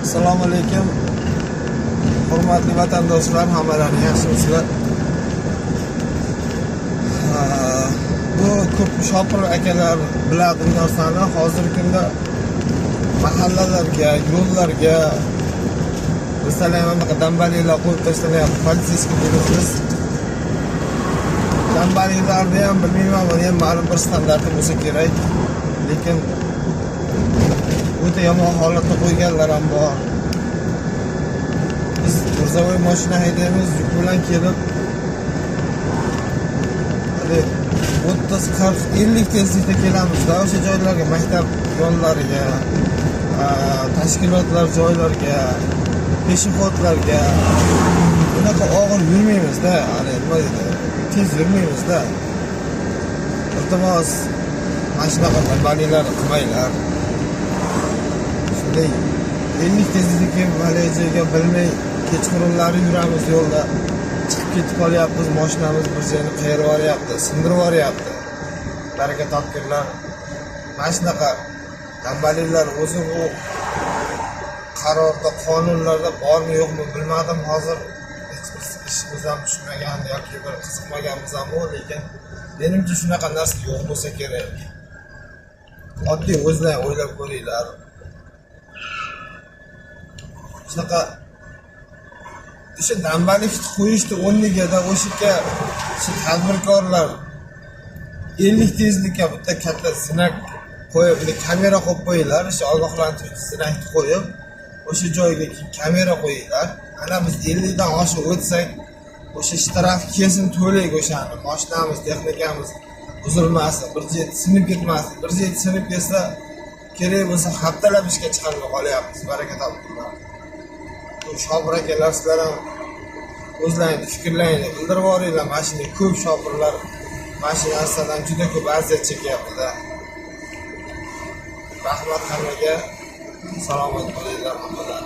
Assalomu alaykum. Hurmatli vatandoshlar, hammalarni yaxshimisizlar? Bu ko'p shopir akalar biladi bu narsani. Hozirgi kunda mahallalarga, yo'llarga masalan bunaqa dambaliklar qo'yib tashlanayapti. Politsiyskiy deymiz. Dambaliklarni ham bilmayman, buni ham ma'lum bir standarti bo'lsa kerak. Lekin o'ta yomon holatda qo'yganlar ham bor. Biz Mirzaboy mashina haydaymiz, yuk bilan kelib 30, 40, 50 tezlikda kelamiz-da o'sha joylarga, maktab yo'llariga, tashkilotlar joylariga, peshixodlarga bunaqa og'ir yurmaymiz-da, nima deydi, tez yurmaymiz-da. Iltimos, mashina qilmaliklar qilmanglar. Shunday 50 tezlikda kelib Malayziyaga bilmay kechqurunlari yuramiz yo'lda. Chiqib ketib qolyapmiz, mashinamiz bir joyni qayirib yuboryapti, sindirib yuboryapti. Baraka topganlar. Mana shunaqa dambaliklar o'zi bu qarorda, qonunlarda bormi yo'qmi bilmadim. Hozir hech bir ishimiz ham tushmagan yoki bir qiziqmaganmiz ham, lekin menimcha shunaqa narsa yo'q bo'lsa kerak. Oddiy o'zlaring o'ylab ko'ringlar. Shunaqa o'sha dambalik qo'yishni o'rniga o'shaga shu tadbirkorlar 50 tezlikka bitta katta zinak qo'yib, kamera qo'yib qo'yinglar, o'sha ogohlantiruvchi zinakni qo'yib, o'sha joyga kamera qo'yinglar. Ana biz 50 dan oshib o'tsak, o'sha shtaraf kesin to'laylik, o'shani mashinamiz, texnikamiz buzilmasin, bir joyda sinib ketmasin. Bir joyda sinib ketsa, kerak bo'lsa haftalab ishga chiqarmay qolyapmiz. Baraka topinglar. Shopir akalar, sizlar ham o'zlaringizni fikrlaringni bildirib yuboringlar. Mashina ko'p shopirlar mashinasidan juda ko'p aziyat chekyapti-da. Rahmat hammaga. Salomat bo'linglar hammalar.